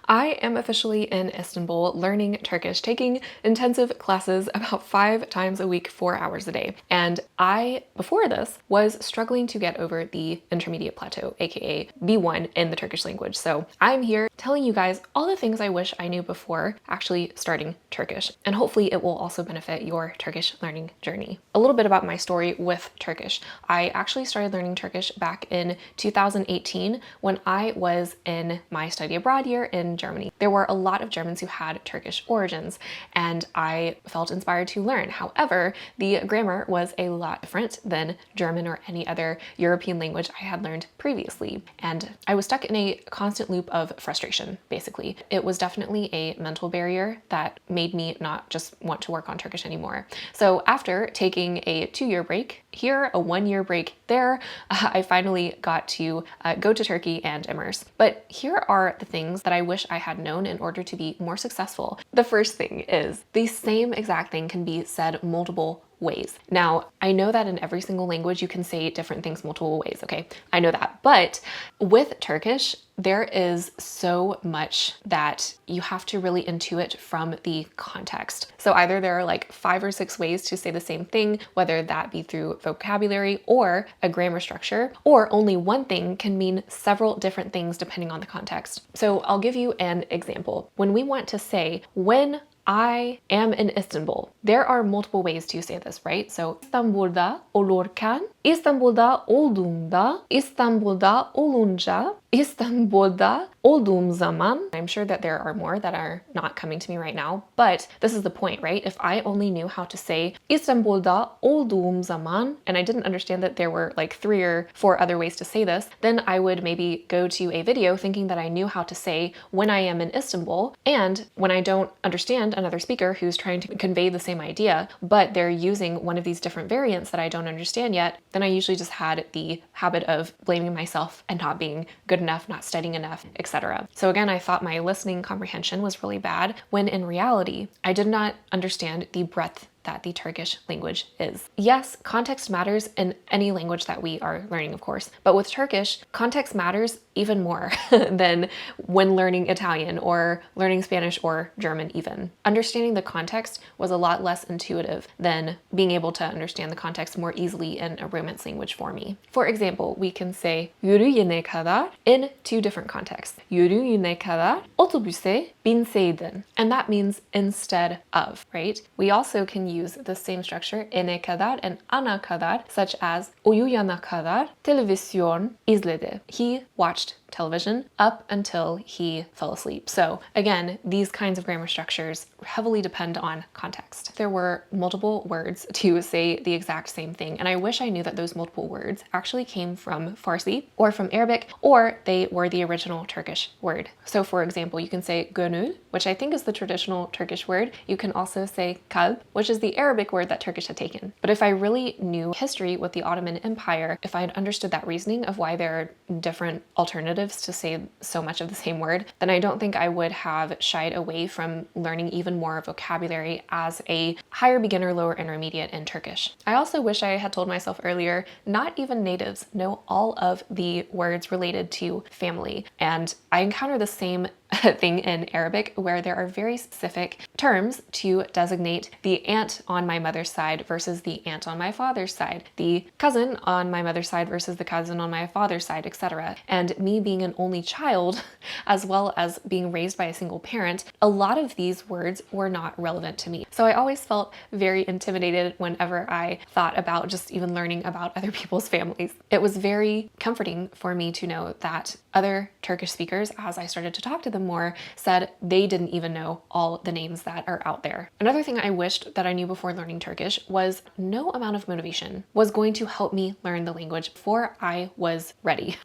I am officially in Istanbul learning Turkish, taking intensive classes about 5 times a week, 4 hours a day. And I, before this, was struggling to get over the intermediate plateau, aka B1 in the Turkish language. So I'm here telling you guys all the things I wish I knew before actually starting Turkish. And hopefully it will also benefit your Turkish learning journey. A little bit about my story with Turkish. I actually started learning Turkish back in 2018 when I was in my study abroad year in Germany. There were a lot of Germans who had Turkish origins, and I felt inspired to learn. However, the grammar was a lot different than German or any other European language I had learned previously, and I was stuck in a constant loop of frustration, basically. It was definitely a mental barrier that made me not just want to work on Turkish anymore. So after taking a 2-year break here, a 1-year break there, I finally got to go to Turkey and immerse. But here are the things that I wish I had known in order to be more successful. The first thing is the same exact thing can be said multiple ways. Now, I know that in every single language you can say different things multiple ways, okay? I know that. But with Turkish, there is so much that you have to really intuit from the context. So either there are like 5 or 6 ways to say the same thing, whether that be through vocabulary or a grammar structure, or only one thing can mean several different things depending on the context. So I'll give you an example. When we want to say, when I am in Istanbul, there are multiple ways to say this, right? So İstanbul'da olurken, İstanbul'da olduğumda, İstanbul'da olunca, İstanbul'da olduğum zaman. I'm sure that there are more that are not coming to me right now, but this is the point, right? If I only knew how to say İstanbul'da olduğum zaman, and I didn't understand that there were like 3 or 4 other ways to say this, then I would maybe go to a video thinking that I knew how to say when I am in Istanbul, and when I don't understand another speaker who's trying to convey the same idea, but they're using one of these different variants that I don't understand yet, then I usually just had the habit of blaming myself and not being good enough, not studying enough, etc. So again, I thought my listening comprehension was really bad, when in reality, I did not understand the breadth that the Turkish language is. Yes, context matters in any language that we are learning, of course, but with Turkish, context matters even more than when learning Italian or learning Spanish or German even. Understanding the context was a lot less intuitive than being able to understand the context more easily in a Romance language for me. For example, we can say yürüyene kadar in 2 different contexts. Yürüyene kadar otobüse binseydin. And that means instead of, right? We also can use the same structure ene kadar and ana kadar, such as uyuyana kadar televizyon izledi. He watched television up until he fell asleep. So again, these kinds of grammar structures heavily depend on context. There were multiple words to say the exact same thing, and I wish I knew that those multiple words actually came from Farsi or from Arabic, or they were the original Turkish word. So for example, you can say gönül, which I think is the traditional Turkish word. You can also say kalp, which is the Arabic word that Turkish had taken. But if I really knew history with the Ottoman Empire, if I had understood that reasoning of why there are different alternatives to say so much of the same word, then I don't think I would have shied away from learning even more vocabulary as a higher beginner, lower intermediate in Turkish. I also wish I had told myself earlier, not even natives know all of the words related to family. And I encounter the same thing in Arabic, where there are very specific terms to designate the aunt on my mother's side versus the aunt on my father's side, the cousin on my mother's side versus the cousin on my father's side, etc. And me being an only child, as well as being raised by a single parent, a lot of these words were not relevant to me. So I always felt very intimidated whenever I thought about just even learning about other people's families. It was very comforting for me to know that other Turkish speakers, as I started to talk to them more, said they didn't even know all the names that are out there. Another thing I wished that I knew before learning Turkish was no amount of motivation was going to help me learn the language before I was ready.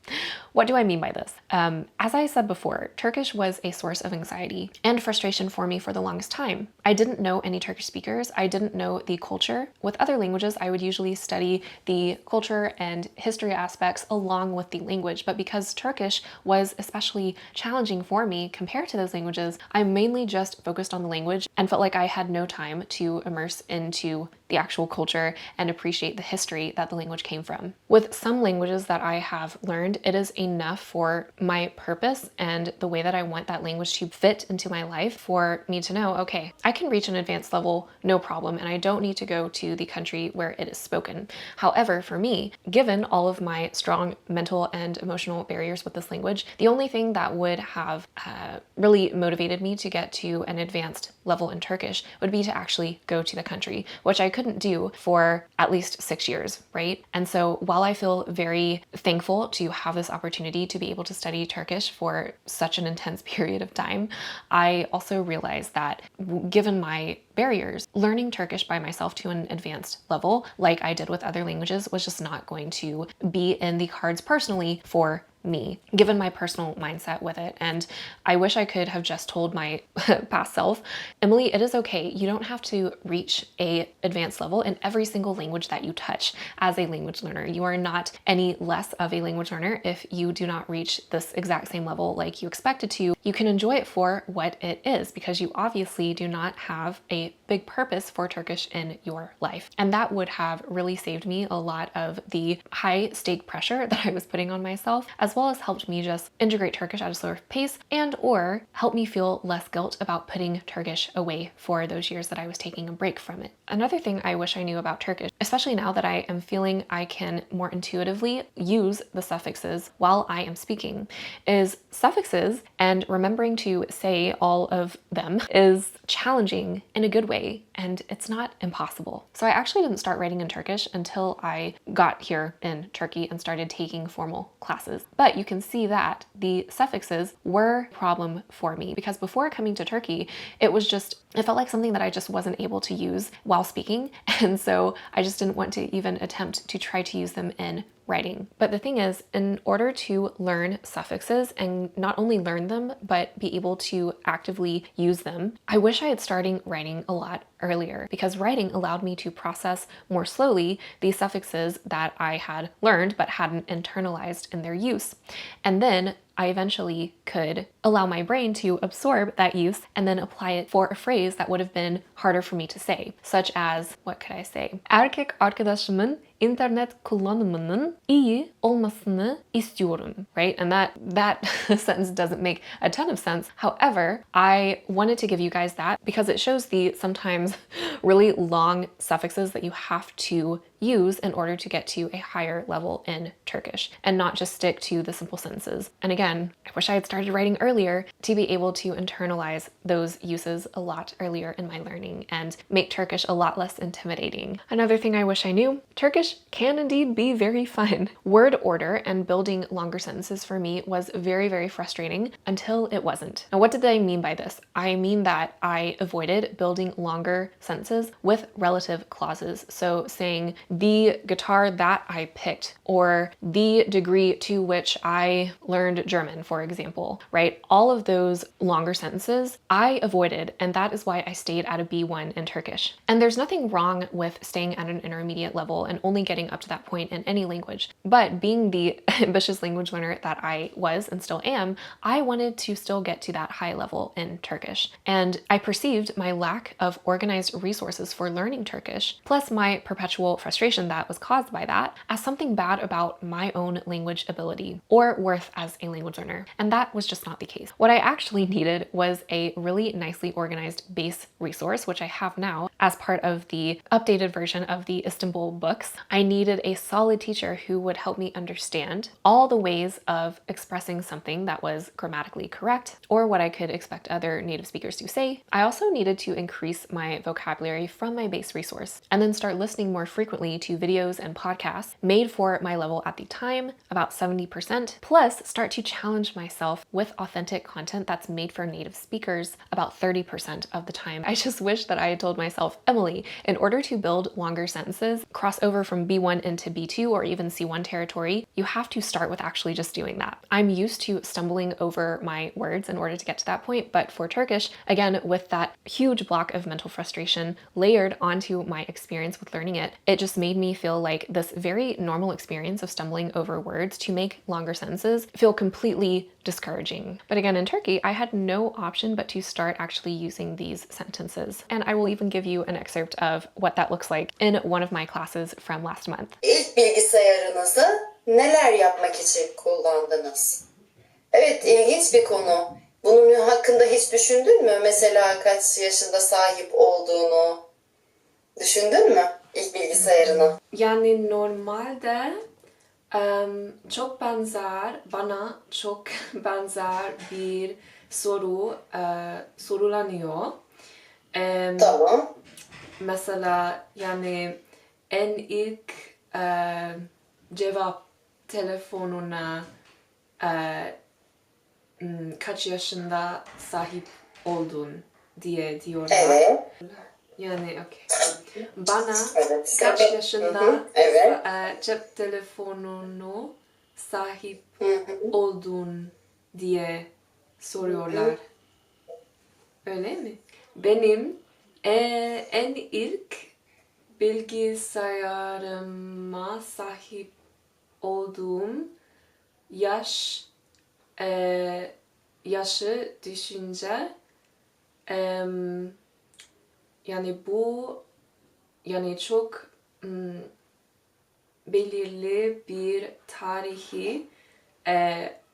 What do I mean by this? As I said before, Turkish was a source of anxiety and frustration for me for the longest time. I didn't know any Turkish speakers. I didn't know the culture. With other languages, I would usually study the culture and history aspects along with the language, but because Turkish was especially challenging for me, me compare to those languages, I mainly just focused on the language and felt like I had no time to immerse into the actual culture and appreciate the history that the language came from. With some languages that I have learned, it is enough for my purpose and the way that I want that language to fit into my life for me to know, okay, I can reach an advanced level, no problem, and I don't need to go to the country where it is spoken. However, for me, given all of my strong mental and emotional barriers with this language, the only thing that would have really motivated me to get to an advanced level in Turkish would be to actually go to the country, which I couldn't do for at least 6 years, right? And so while I feel very thankful to have this opportunity to be able to study Turkish for such an intense period of time, I also realized that given my barriers, learning Turkish by myself to an advanced level, like I did with other languages, was just not going to be in the cards personally for me, given my personal mindset with it. And I wish I could have just told my past self, Emily, it is okay. You don't have to reach a advanced level in every single language that you touch as a language learner. You are not any less of a language learner if you do not reach this exact same level like you expected to. You can enjoy it for what it is because you obviously do not have a big purpose for Turkish in your life. And that would have really saved me a lot of the high stake pressure that I was putting on myself, as well as helped me just integrate Turkish at a slower pace and or help me feel less guilt about putting Turkish away for those years that I was taking a break from it. Another thing I wish I knew about Turkish, especially now that I am feeling I can more intuitively use the suffixes while I am speaking, is suffixes, and remembering to say all of them is challenging in a good way, and it's not impossible. So I actually didn't start writing in Turkish until I got here in Turkey and started taking formal classes. But you can see that the suffixes were a problem for me because before coming to Turkey, it felt like something that I just wasn't able to use while speaking. And so I just didn't want to even attempt to try to use them in writing. But the thing is, in order to learn suffixes and not only learn them, but be able to actively use them, I wish I had started writing a lot earlier because writing allowed me to process more slowly the suffixes that I had learned but hadn't internalized in their use. And then I eventually could allow my brain to absorb that use and then apply it for a phrase that would have been harder for me to say, such as, what could I say? Erkek arkadaşımın internet kullanımının iyi olmasını istiyorum, right? And that sentence doesn't make a ton of sense. However, I wanted to give you guys that because it shows the sometimes really long suffixes that you have to use in order to get to a higher level in Turkish and not just stick to the simple sentences. And again, I wish I had started writing earlier to be able to internalize those uses a lot earlier in my learning and make Turkish a lot less intimidating. Another thing I wish I knew, Turkish can indeed be very fun. Word order and building longer sentences for me was very, very frustrating until it wasn't. Now, what did I mean by this? I mean that I avoided building longer sentences with relative clauses. So saying the guitar that I picked or the degree to which I learned German, for example, right? All of those longer sentences I avoided, and that is why I stayed at a B1 in Turkish. And there's nothing wrong with staying at an intermediate level and only getting up to that point in any language. But being the ambitious language learner that I was and still am, I wanted to still get to that high level in Turkish. And I perceived my lack of organized resources for learning Turkish, plus my perpetual frustration that was caused by that, as something bad about my own language ability or worth as a language learner. And that was just not the case. What I actually needed was a really nicely organized base resource, which I have now as part of the updated version of the Istanbul books. I needed a solid teacher who would help me understand all the ways of expressing something that was grammatically correct or what I could expect other native speakers to say. I also needed to increase my vocabulary from my base resource and then start listening more frequently to videos and podcasts made for my level at the time, about 70%, plus start to challenge myself with authentic content that's made for native speakers about 30% of the time. I just wish that I had told myself, Emily, in order to build longer sentences, cross over from B1 into B2 or even C1 territory, you have to start with actually just doing that. I'm used to stumbling over my words in order to get to that point, but for Turkish, again, with that huge block of mental frustration layered onto my experience with learning it, it just made me feel like this very normal experience of stumbling over words to make longer sentences feel completely discouraging. But again, in Turkey, I had no option but to start actually using these sentences. And I will even give you an excerpt of what that looks like in one of my classes from last month. İlk bilgisayarınızı neler yapmak için kullandınız? Evet, ilginç bir konu. Bunun hakkında hiç düşündün mü? Mesela kaç yaşında sahip olduğunu düşündün mü ilk bilgisayarını? Yani normalde çok benzer, bana çok benzer bir soru sorulanıyor. Tamam. Mesela yani en ilk cevap telefonuna kaç yaşında sahip oldun diye diyorlar. Evet. Yani okay. Bana Evet. kaç yaşında Evet. cep telefonunu sahip oldun diye soruyorlar. Öyle mi? Benim en ilk bilgisayarıma sahip olduğum yaşı düşünce yani bu yani çok belirli bir tarihi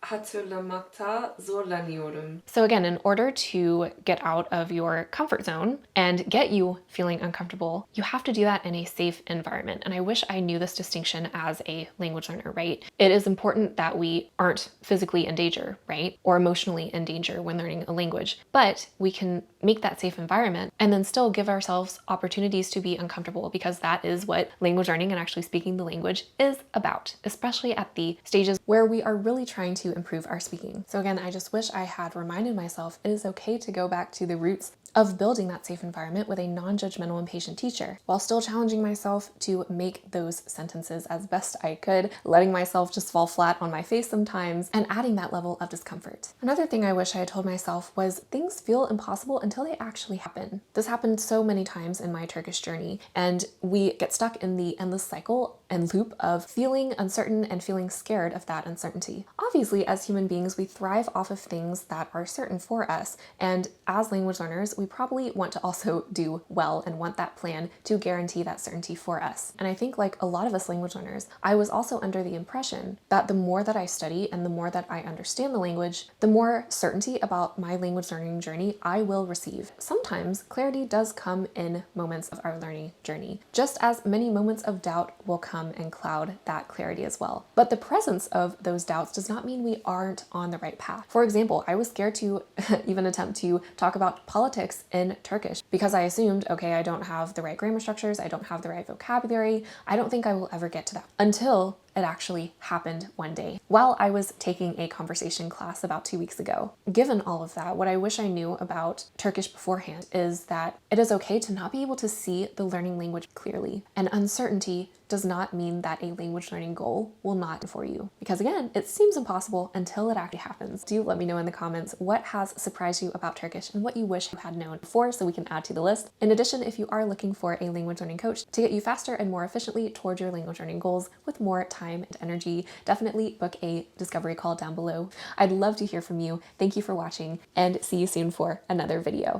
hatırlamakta zorlanıyorum. So again, in order to get out of your comfort zone and get you feeling uncomfortable, you have to do that in a safe environment. And I wish I knew this distinction as a language learner, right? It is important that we aren't physically in danger, right? Or emotionally in danger when learning a language, but we can make that safe environment and then still give ourselves opportunities to be uncomfortable, because that is what language learning and actually speaking the language is about, especially at the stages where we are really trying to improve our speaking. So again, I just wish I had reminded myself it is okay to go back to the roots of building that safe environment with a non-judgmental and patient teacher, while still challenging myself to make those sentences as best I could, letting myself just fall flat on my face sometimes, and adding that level of discomfort. Another thing I wish I had told myself was things feel impossible until they actually happen. This happened so many times in my Turkish journey, and we get stuck in the endless cycle and loop of feeling uncertain and feeling scared of that uncertainty. Obviously, as human beings, we thrive off of things that are certain for us, and as language learners, we probably want to also do well and want that plan to guarantee that certainty for us. And I think, like a lot of us language learners, I was also under the impression that the more that I study and the more that I understand the language, the more certainty about my language learning journey I will receive. Sometimes clarity does come in moments of our learning journey, just as many moments of doubt will come and cloud that clarity as well. But the presence of those doubts does not mean we aren't on the right path. For example, I was scared to even attempt to talk about politics in Turkish because I assumed, okay, I don't have the right grammar structures, I don't have the right vocabulary, I don't think I will ever get to that. Until it actually happened one day while I was taking a conversation class about 2 weeks ago. Given all of that, what I wish I knew about Turkish beforehand is that it is okay to not be able to see the learning language clearly. And uncertainty does not mean that a language learning goal will not be for you. Because again, it seems impossible until it actually happens. Do let me know in the comments what has surprised you about Turkish and what you wish you had known before so we can add to the list. In addition, if you are looking for a language learning coach to get you faster and more efficiently towards your language learning goals with more time and energy, definitely book a discovery call down below. I'd love to hear from you. Thank you for watching, and see you soon for another video.